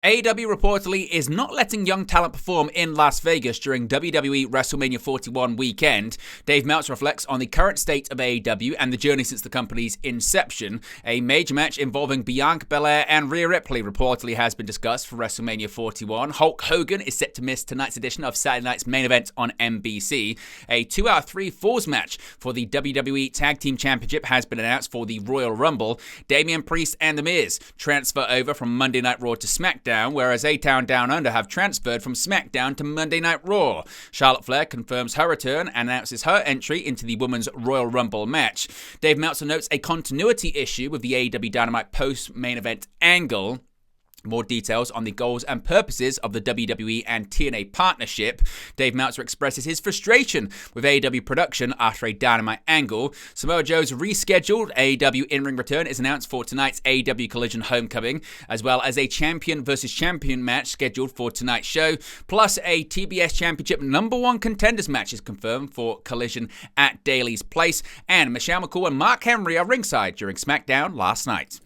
AEW reportedly is not letting young talent perform in Las Vegas during WWE WrestleMania 41 weekend. Dave Meltzer reflects on the current state of AEW and the journey since the company's inception. A major match involving Bianca, Belair, and Rhea Ripley reportedly has been discussed for WrestleMania 41. Hulk Hogan is set to miss tonight's edition of Saturday night's main event on NBC. A 2 out of 3 falls match for the WWE Tag Team Championship has been announced for the Royal Rumble. Damian Priest and The Miz transfer over from Monday Night Raw to SmackDown, whereas A-Town Down Under have transferred from SmackDown to Monday Night Raw. Charlotte Flair confirms her return and announces her entry into the Women's Royal Rumble match. Dave Meltzer notes a continuity issue with the AEW Dynamite post-main event angle. More details on the goals and purposes of the WWE and TNA Partnership. Dave Meltzer expresses his frustration with AEW production after a Dynamite angle. Samoa Joe's rescheduled AEW in-ring return is announced for tonight's AEW Collision Homecoming, as well as a champion versus champion match scheduled for tonight's show. Plus, a TBS Championship #1 contenders match is confirmed for Collision at Daly's Place. And Michelle McCo and Mark Henry are ringside during SmackDown last night.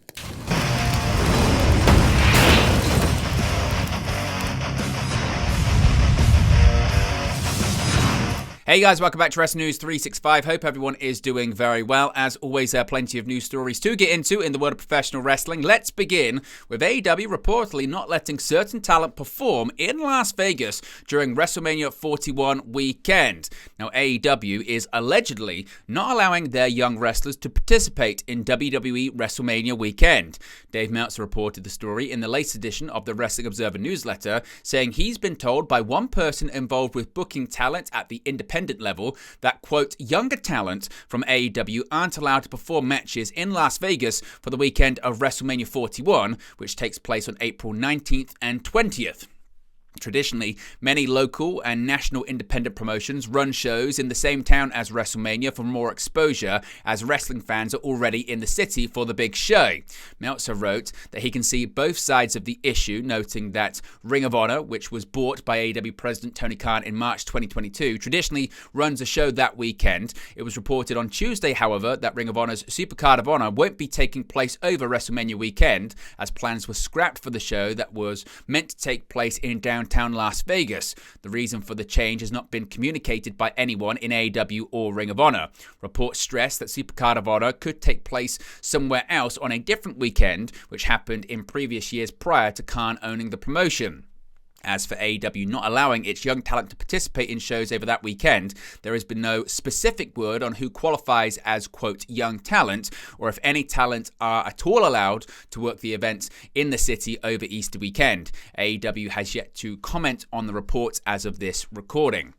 Hey guys, welcome back to Wrestling News 365. Hope everyone is doing very well. As always, there are plenty of news stories to get into in the world of professional wrestling. Let's begin with AEW reportedly not letting certain talent perform in Las Vegas during WrestleMania 41 weekend. Now, AEW is allegedly not allowing their young wrestlers to participate in WWE WrestleMania weekend. Dave Meltzer reported the story in the latest edition of the Wrestling Observer newsletter, saying he's been told by one person involved with booking talent at the independent level that, quote, younger talent from AEW aren't allowed to perform matches in Las Vegas for the weekend of WrestleMania 41, which takes place on April 19th and 20th. Traditionally, many local and national independent promotions run shows in the same town as WrestleMania for more exposure, as wrestling fans are already in the city for the big show. Meltzer wrote that he can see both sides of the issue, noting that Ring of Honor, which was bought by AEW President Tony Khan in March 2022, traditionally runs a show that weekend. It was reported on Tuesday, however, that Ring of Honor's Supercard of Honor won't be taking place over WrestleMania weekend, as plans were scrapped for the show that was meant to take place in downtown Las Vegas. The reason for the change has not been communicated by anyone in AEW or Ring of Honor. Reports stress that Supercard of Honor could take place somewhere else on a different weekend, which happened in previous years prior to Khan owning the promotion. As for AEW not allowing its young talent to participate in shows over that weekend, there has been no specific word on who qualifies as, quote, young talent, or if any talent are at all allowed to work the events in the city over Easter weekend. AEW has yet to comment on the reports as of this recording.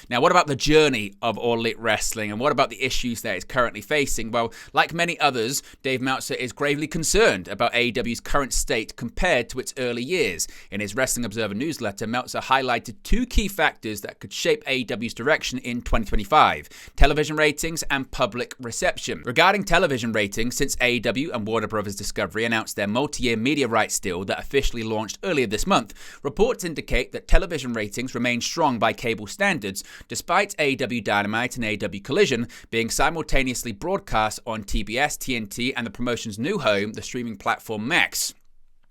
Now, what about the journey of All Elite Wrestling, and what about the issues that it's currently facing? Well, like many others, Dave Meltzer is gravely concerned about AEW's current state compared to its early years. In his Wrestling Observer newsletter, Meltzer highlighted 2 key factors that could shape AEW's direction in 2025: television ratings and public reception. Regarding television ratings, since AEW and Warner Bros. Discovery announced their multi-year media rights deal that officially launched earlier this month, reports indicate that television ratings remain strong by cable standards, despite AEW Dynamite and AEW Collision being simultaneously broadcast on TBS, TNT, and the promotion's new home, the streaming platform Max.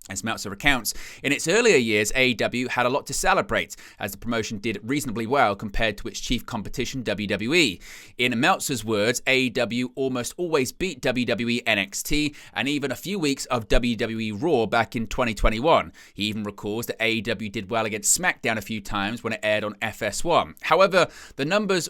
As Meltzer recounts, in its earlier years, AEW had a lot to celebrate, as the promotion did reasonably well compared to its chief competition, WWE. In Meltzer's words, AEW almost always beat WWE NXT, and even a few weeks of WWE Raw back in 2021. He even recalls that AEW did well against SmackDown a few times when it aired on FS1. However, the numbers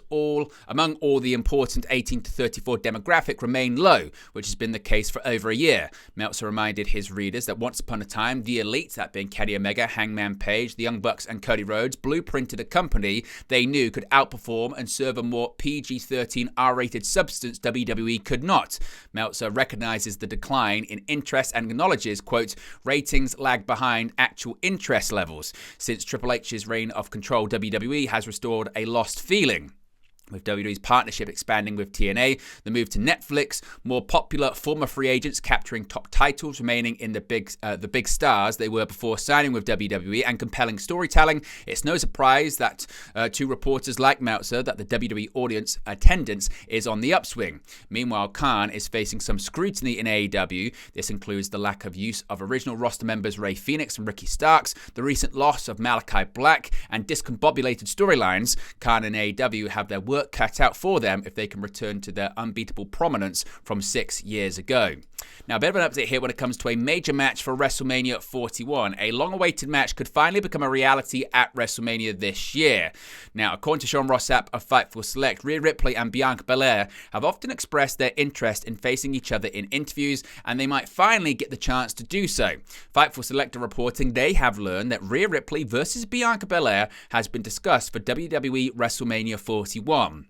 among all the important 18 to 34 demographic remain low, which has been the case for over a year. Meltzer reminded his readers that once upon a time, the Elite, that being Kenny Omega, Hangman Page, the Young Bucks, and Cody Rhodes, blueprinted a company they knew could outperform and serve a more PG-13 R-rated substance WWE could not. Meltzer recognizes the decline in interest and acknowledges, quote, ratings lag behind actual interest levels. Since Triple H's reign of control, WWE has restored a lost feeling. With WWE's partnership expanding with TNA, the move to Netflix, more popular former free agents capturing top titles, remaining in the big stars they were before signing with WWE, and compelling storytelling, it's no surprise that to reporters like Meltzer that the WWE audience attendance is on the upswing. Meanwhile, Khan is facing some scrutiny in AEW. This includes the lack of use of original roster members Rey Fenix and Ricky Starks, the recent loss of Malachi Black, and discombobulated storylines. Khan and AEW have their work cut out for them if they can return to their unbeatable prominence from 6 years ago. Now, a bit of an update here when it comes to a major match for WrestleMania 41. A long-awaited match could finally become a reality at WrestleMania this year. Now, according to Sean Ross Sapp of Fightful Select, Rhea Ripley and Bianca Belair have often expressed their interest in facing each other in interviews, and they might finally get the chance to do so. Fightful Select are reporting they have learned that Rhea Ripley versus Bianca Belair has been discussed for WWE WrestleMania 41.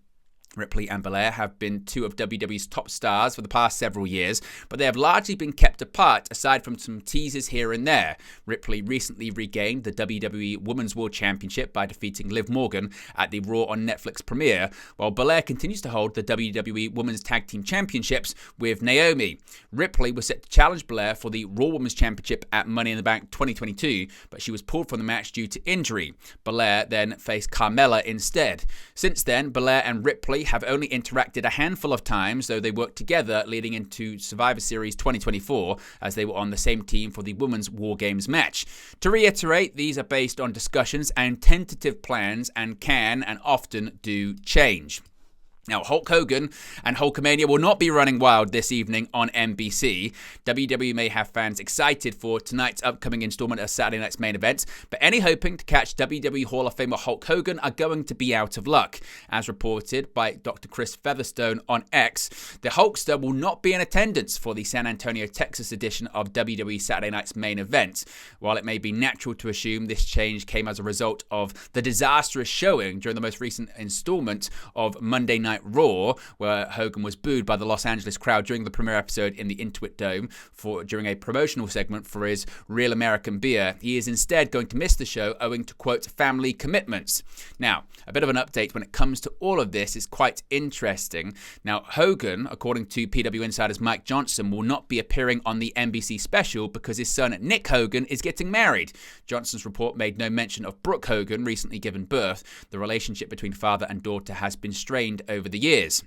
Ripley and Belair have been two of WWE's top stars for the past several years, but they have largely been kept apart aside from some teasers here and there. Ripley recently regained the WWE Women's World Championship by defeating Liv Morgan at the Raw on Netflix premiere, while Belair continues to hold the WWE Women's Tag Team Championships with Naomi. Ripley was set to challenge Belair for the Raw Women's Championship at Money in the Bank 2022, but she was pulled from the match due to injury. Belair then faced Carmella instead. Since then, Belair and Ripley have only interacted a handful of times, though they worked together leading into Survivor Series 2024 as they were on the same team for the Women's War Games match. To reiterate, these are based on discussions and tentative plans and can and often do change. Now, Hulk Hogan and Hulkamania will not be running wild this evening on NBC. WWE may have fans excited for tonight's upcoming installment of Saturday Night's Main Event, but any hoping to catch WWE Hall of Famer Hulk Hogan are going to be out of luck. As reported by Dr. Chris Featherstone on X, the Hulkster will not be in attendance for the San Antonio, Texas edition of WWE Saturday Night's Main Event. While it may be natural to assume this change came as a result of the disastrous showing during the most recent installment of Monday Night Raw, where Hogan was booed by the Los Angeles crowd during the premiere episode in the Intuit Dome during a promotional segment for his Real American Beer, he is instead going to miss the show owing to, quote, family commitments. Now, a bit of an update when it comes to all of this is quite interesting. Now, Hogan, according to PW Insider's Mike Johnson, will not be appearing on the NBC special because his son Nick Hogan is getting married. Johnson's report made no mention of Brooke Hogan, recently given birth. The relationship between father and daughter has been strained over the years.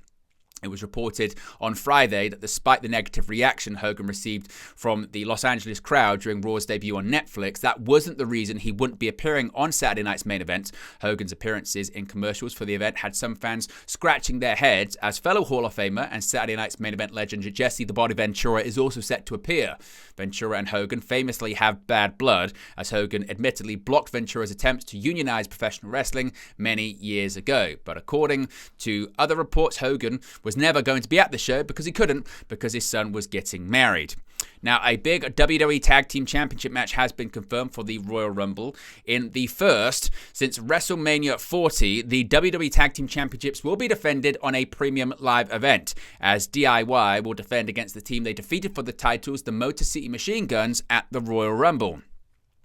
It was reported on Friday that despite the negative reaction Hogan received from the Los Angeles crowd during Raw's debut on Netflix, that wasn't the reason he wouldn't be appearing on Saturday Night's Main Event. Hogan's appearances in commercials for the event had some fans scratching their heads, as fellow Hall of Famer and Saturday Night's Main Event legend Jesse the Body Ventura is also set to appear. Ventura and Hogan famously have bad blood, as Hogan admittedly blocked Ventura's attempts to unionize professional wrestling many years ago. But according to other reports, Hogan was never going to be at the show because he couldn't, because his son was getting married. Now, a big WWE Tag Team Championship match has been confirmed for the Royal Rumble. In the first since WrestleMania 40, the WWE Tag Team Championships will be defended on a premium live event, as DIY will defend against the team they defeated for the titles, the Motor City Machine Guns, at the Royal Rumble.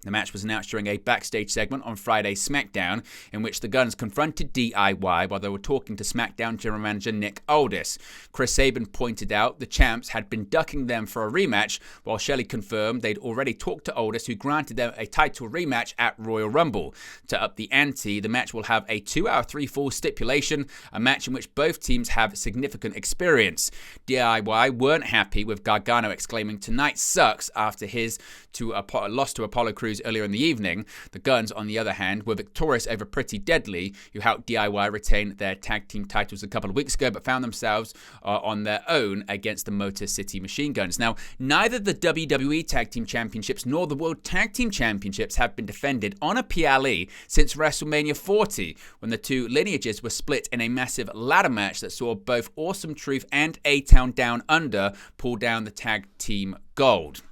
The match was announced during a backstage segment on Friday's SmackDown, in which the Guns confronted DIY while they were talking to SmackDown General Manager Nick Aldis. Chris Sabin pointed out the champs had been ducking them for a rematch, while Shelley confirmed they'd already talked to Aldis, who granted them a title rematch at Royal Rumble. To up the ante, the match will have a 2-hour 3-fall stipulation, a match in which both teams have significant experience. DIY weren't happy with Gargano exclaiming, "Tonight sucks," after his loss to Apollo Crews earlier in the evening. The Guns, on the other hand, were victorious over Pretty Deadly, who helped DIY retain their tag team titles a couple of weeks ago, but found themselves on their own against the Motor City Machine Guns. Now, neither the WWE Tag Team Championships nor the World Tag Team Championships have been defended on a PLE since WrestleMania 40, when the two lineages were split in a massive ladder match that saw both Awesome Truth and A-Town Down Under pull down the tag team gold.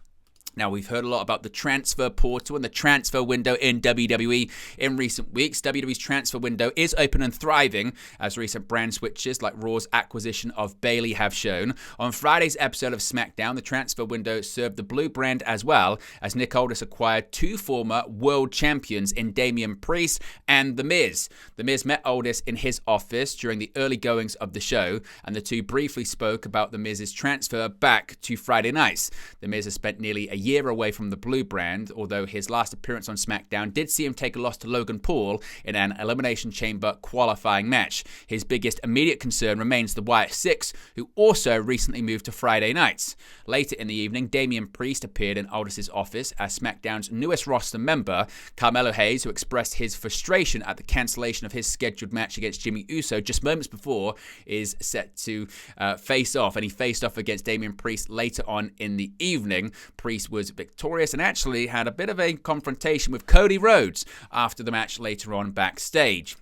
Now, we've heard a lot about the transfer portal and the transfer window in WWE in recent weeks. WWE's transfer window is open and thriving, as recent brand switches like Raw's acquisition of Bayley have shown. On Friday's episode of SmackDown, the transfer window served the blue brand as well, as Nick Aldis acquired two former world champions in Damian Priest and The Miz. The Miz met Aldis in his office during the early goings of the show, and the two briefly spoke about The Miz's transfer back to Friday nights. The Miz has spent nearly a year away from the blue brand, although his last appearance on SmackDown did see him take a loss to Logan Paul in an Elimination Chamber qualifying match. His biggest immediate concern remains the Wyatt Six, who also recently moved to Friday nights. Later in the evening, Damian Priest appeared in Aldis' office as SmackDown's newest roster member. Carmelo Hayes, who expressed his frustration at the cancellation of his scheduled match against Jimmy Uso just moments before, is set to face off, and he faced off against Damian Priest later on in the evening. Priest was victorious and actually had a bit of a confrontation with Cody Rhodes after the match later on backstage.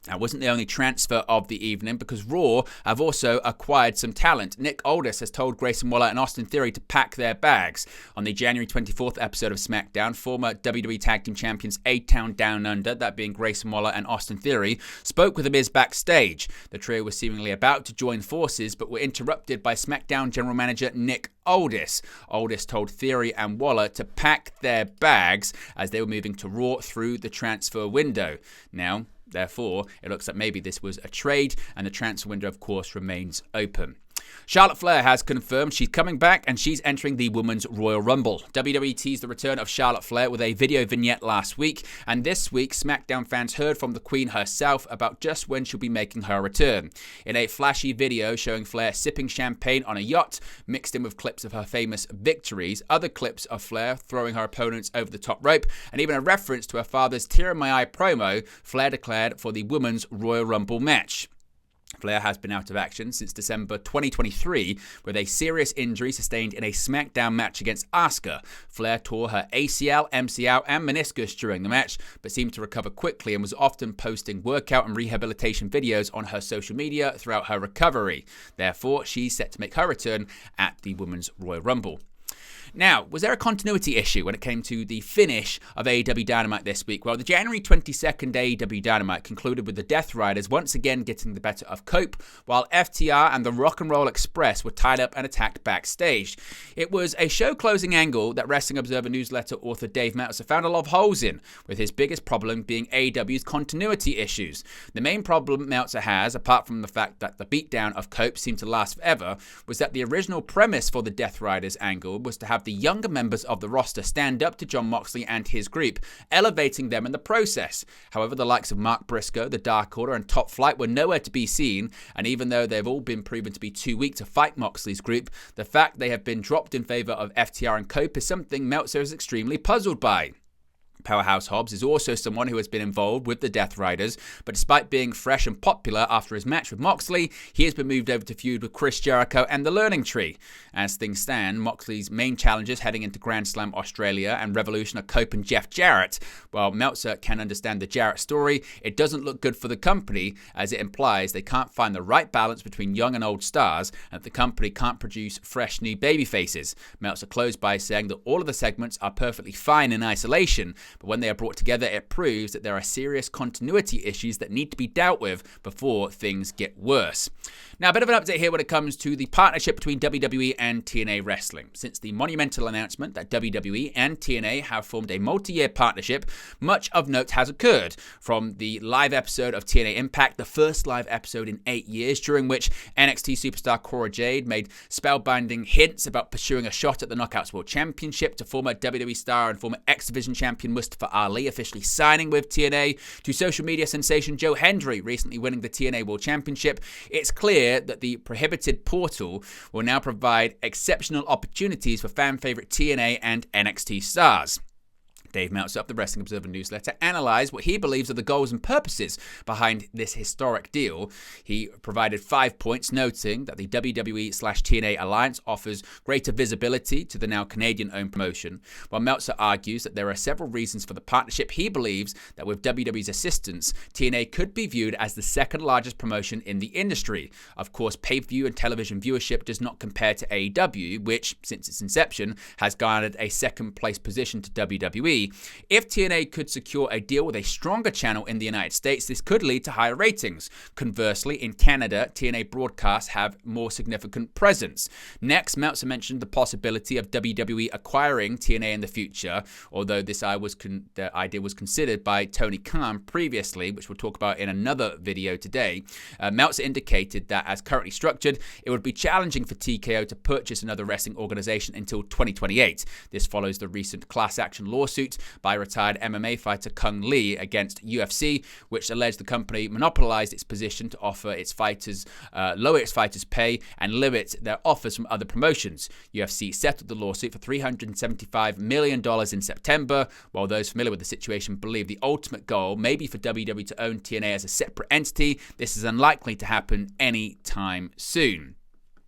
That wasn't the only transfer of the evening, because Raw have also acquired some talent. Nick Aldis has told Grayson Waller and Austin Theory to pack their bags. On the January 24th episode of SmackDown, former WWE Tag Team Champions A-Town Down Under, that being Grayson Waller and Austin Theory, spoke with The Miz backstage. The trio was seemingly about to join forces, but were interrupted by SmackDown General Manager Nick Aldis. Aldis told Theory and Waller to pack their bags as they were moving to Raw through the transfer window. Now, therefore, it looks like maybe this was a trade, and the transfer window, of course, remains open. Charlotte Flair has confirmed she's coming back and she's entering the Women's Royal Rumble. WWE teased the return of Charlotte Flair with a video vignette last week, and this week SmackDown fans heard from the Queen herself about just when she'll be making her return. In a flashy video showing Flair sipping champagne on a yacht, mixed in with clips of her famous victories, other clips of Flair throwing her opponents over the top rope, and even a reference to her father's Tear in My Eye promo, Flair declared for the Women's Royal Rumble match. Flair has been out of action since December 2023 with a serious injury sustained in a SmackDown match against Asuka. Flair tore her ACL, MCL, and meniscus during the match, but seemed to recover quickly and was often posting workout and rehabilitation videos on her social media throughout her recovery. Therefore, she's set to make her return at the Women's Royal Rumble. Now, was there a continuity issue when it came to the finish of AEW Dynamite this week? Well, the January 22nd AEW Dynamite concluded with the Death Riders once again getting the better of Cope, while FTR and the Rock and Roll Express were tied up and attacked backstage. It was a show-closing angle that Wrestling Observer newsletter author Dave Meltzer found a lot of holes in, with his biggest problem being AEW's continuity issues. The main problem Meltzer has, apart from the fact that the beatdown of Cope seemed to last forever, was that the original premise for the Death Riders angle was to have the younger members of the roster stand up to Jon Moxley and his group, elevating them in the process. However, the likes of Mark Briscoe, the Dark Order, and Top Flight were nowhere to be seen, and even though they've all been proven to be too weak to fight Moxley's group, the fact they have been dropped in favor of FTR and Cope is something Meltzer is extremely puzzled by. Powerhouse Hobbs is also someone who has been involved with the Death Riders, but despite being fresh and popular after his match with Moxley, he has been moved over to feud with Chris Jericho and the Learning Tree. As things stand, Moxley's main challengers heading into Grand Slam Australia and Revolution are Cope and Jeff Jarrett. While Meltzer can understand the Jarrett story, it doesn't look good for the company, as it implies they can't find the right balance between young and old stars, and that the company can't produce fresh new baby faces. Meltzer closed by saying that all of the segments are perfectly fine in isolation, but when they are brought together, it proves that there are serious continuity issues that need to be dealt with before things get worse. Now, a bit of an update here when it comes to the partnership between WWE and TNA Wrestling. Since the monumental announcement that WWE and TNA have formed a multi-year partnership, much of note has occurred. From the live episode of TNA Impact, the first live episode in 8 years, during which NXT superstar Cora Jade made spellbinding hints about pursuing a shot at the Knockouts World Championship, to former WWE star and former X Division champion Mustafa Ali officially signing with TNA, to social media sensation Joe Hendry recently winning the TNA World Championship, it's clear that the prohibited portal will now provide exceptional opportunities for fan favorite TNA and NXT stars. Dave Meltzer of the Wrestling Observer newsletter analyzed what he believes are the goals and purposes behind this historic deal. He provided 5 points, noting that the WWE/TNA alliance offers greater visibility to the now Canadian-owned promotion. While Meltzer argues that there are several reasons for the partnership, he believes that with WWE's assistance, TNA could be viewed as the second largest promotion in the industry. Of course, pay-per-view and television viewership does not compare to AEW, which, since its inception, has garnered a second-place position to WWE. If TNA could secure a deal with a stronger channel in the United States, this could lead to higher ratings. Conversely, in Canada, TNA broadcasts have more significant presence. Next, Meltzer mentioned the possibility of WWE acquiring TNA in the future, although this idea was considered by Tony Khan previously, which we'll talk about in another video today. Meltzer indicated that as currently structured, it would be challenging for TKO to purchase another wrestling organization until 2028. This follows the recent class action lawsuit by retired MMA fighter Kung Lee against UFC, which alleged the company monopolized its position to offer its fighters, lower its fighters' pay and limit their offers from other promotions. UFC settled the lawsuit for $375 million in September, while those familiar with the situation believe the ultimate goal may be for WWE to own TNA as a separate entity. This is unlikely to happen anytime soon.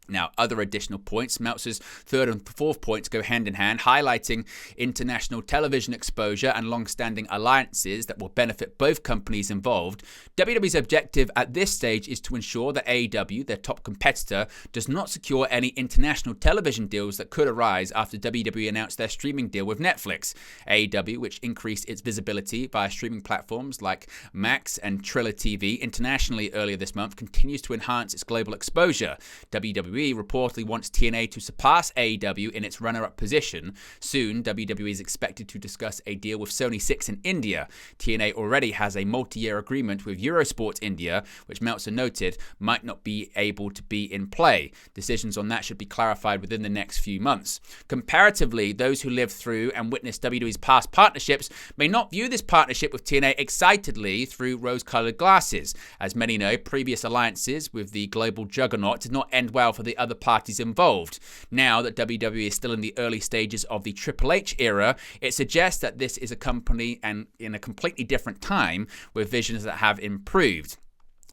Now, other additional points, Meltzer's third and fourth points go hand in hand, highlighting international television exposure and long-standing alliances that will benefit both companies involved. WWE's objective at this stage is to ensure that AEW, their top competitor, does not secure any international television deals that could arise after WWE announced their streaming deal with Netflix. AEW, which increased its visibility via streaming platforms like Max and Triller TV internationally earlier this month, continues to enhance its global exposure. WWE reportedly wants TNA to surpass AEW in its runner-up position. Soon, WWE is expected to discuss a deal with Sony 6 in India. TNA already has a multi-year agreement with Eurosport India, which Meltzer noted might not be able to be in play. Decisions on that should be clarified within the next few months. Comparatively, those who lived through and witnessed WWE's past partnerships may not view this partnership with TNA excitedly through rose-colored glasses. As many know, previous alliances with the global juggernaut did not end well for the other parties involved. Now that WWE is still in the early stages of the Triple H era, it suggests that this is a company and in a completely different time with visions that have improved.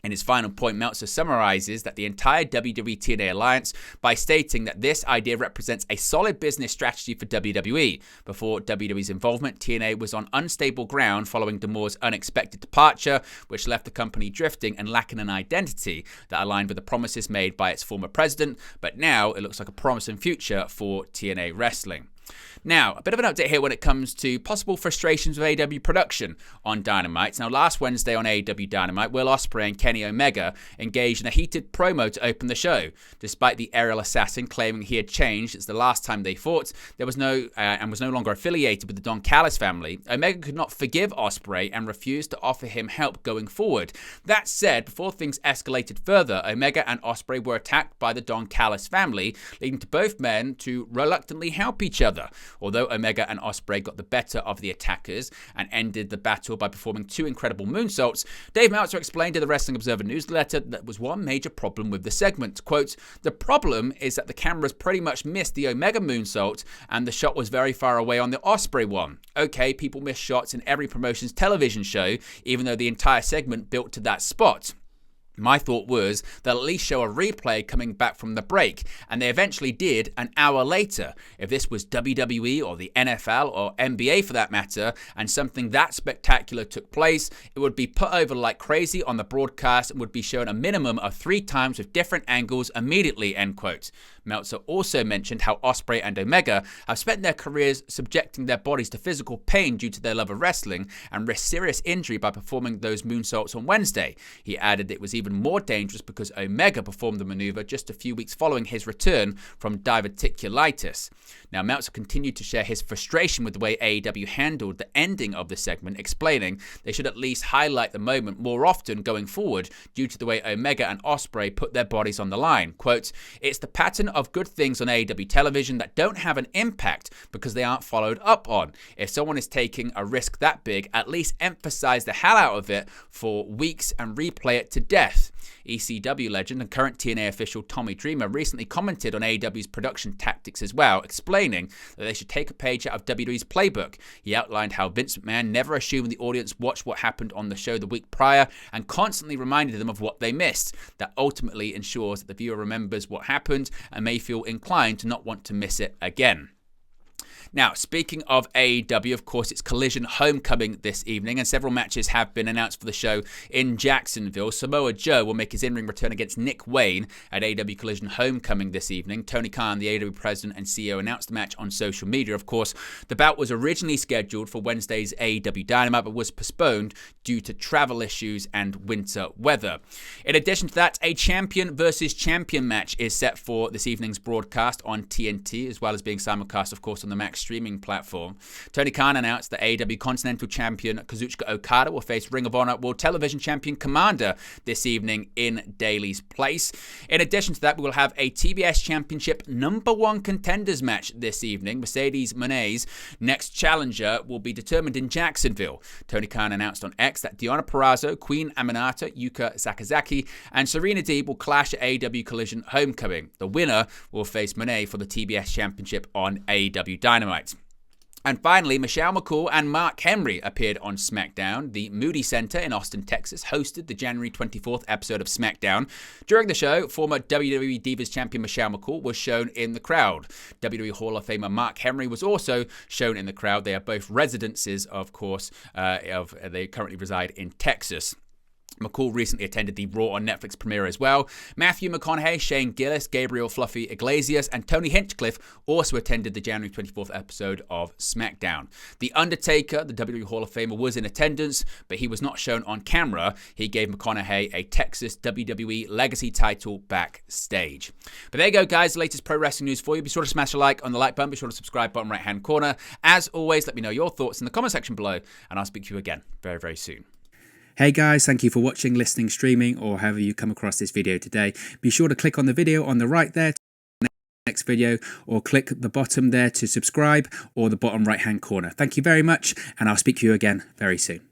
In his final point, Meltzer summarizes that the entire WWE TNA alliance by stating that this idea represents a solid business strategy for WWE. Before WWE's involvement, TNA was on unstable ground following D'Amour's unexpected departure, which left the company drifting and lacking an identity that aligned with the promises made by its former president, but now it looks like a promising future for TNA wrestling. Now, a bit of an update here when it comes to possible frustrations with AEW production on Dynamite. Now, last Wednesday on AEW Dynamite, Will Ospreay and Kenny Omega engaged in a heated promo to open the show. Despite the aerial assassin claiming he had changed since the last time they fought, there was no longer affiliated with the Don Callis family, Omega could not forgive Ospreay and refused to offer him help going forward. That said, before things escalated further, Omega and Ospreay were attacked by the Don Callis family, leading to both men to reluctantly help each other. Although Omega and Ospreay got the better of the attackers and ended the battle by performing 2 incredible moonsaults, Dave Meltzer explained to the Wrestling Observer newsletter that there was one major problem with the segment. Quote, "The problem is that the cameras pretty much missed the Omega moonsault and the shot was very far away on the Ospreay one. Okay, people miss shots in every promotion's television show, even though the entire segment built to that spot. My thought was they'll at least show a replay coming back from the break, and they eventually did an hour later. If this was WWE or the NFL or NBA for that matter, and something that spectacular took place, it would be put over like crazy on the broadcast and would be shown a minimum of 3 times with different angles immediately," end quote. Meltzer also mentioned how Ospreay and Omega have spent their careers subjecting their bodies to physical pain due to their love of wrestling and risk serious injury by performing those moonsaults on Wednesday. He added it was even more dangerous because Omega performed the maneuver just a few weeks following his return from diverticulitis. Now, Meltzer continued to share his frustration with the way AEW handled the ending of the segment, explaining they should at least highlight the moment more often going forward due to the way Omega and Ospreay put their bodies on the line. Quote, "It's the pattern of good things on AEW television that don't have an impact because they aren't followed up on. If someone is taking a risk that big, at least emphasize the hell out of it for weeks and replay it to death. myth. ECW legend and current TNA official Tommy Dreamer recently commented on AEW's production tactics as well, explaining that they should take a page out of WWE's playbook. He outlined how Vince McMahon never assumed the audience watched what happened on the show the week prior and constantly reminded them of what they missed. That ultimately ensures that the viewer remembers what happened and may feel inclined to not want to miss it again. Now, speaking of AEW, of course, it's Collision Homecoming this evening, and several matches have been announced for the show in Jacksonville. Samoa Joe will make his in-ring return against Nick Wayne at AEW Collision Homecoming this evening. Tony Khan, the AEW president and CEO, announced the match on social media. Of course, the bout was originally scheduled for Wednesday's AEW Dynamite, but was postponed due to travel issues and winter weather. In addition to that, a champion versus champion match is set for this evening's broadcast on TNT, as well as being simulcast, of course, on the Max streaming platform. Tony Khan announced that AEW Continental Champion Kazuchika Okada will face Ring of Honor World Television Champion Commander this evening in Daly's place. In addition to that, we will have a TBS Championship #1 contenders match this evening. Mercedes Moné's next challenger will be determined in Jacksonville. Tony Khan announced on X that Deonna Purrazzo, Queen Aminata, Yuka Sakazaki, and Serena Deeb will clash at AEW Collision Homecoming. The winner will face Moné for the TBS Championship on AEW Dynamite. And finally, Michelle McCool and Mark Henry appeared on SmackDown. The Moody Center in Austin, Texas, hosted the January 24th episode of SmackDown. During the show, former WWE Divas champion Michelle McCool was shown in the crowd. WWE Hall of Famer Mark Henry was also shown in the crowd. They are both residences, of course, they currently reside in Texas. McCool recently attended the Raw on Netflix premiere as well. Matthew McConaughey, Shane Gillis, Gabriel Fluffy Iglesias, and Tony Hinchcliffe also attended the January 24th episode of SmackDown. The Undertaker, the WWE Hall of Famer, was in attendance, but he was not shown on camera. He gave McConaughey a Texas WWE Legacy title backstage. But there you go, guys. The latest pro wrestling news for you. Be sure to smash a like on the like button. Be sure to subscribe bottom right-hand corner. As always, let me know your thoughts in the comment section below, and I'll speak to you again very, very soon. Hey guys, thank you for watching, listening, streaming, or however you come across this video today. Be sure to click on the video on the right there to the next video, or click the bottom there to subscribe, or the bottom right hand corner. Thank you very much, and I'll speak to you again very soon.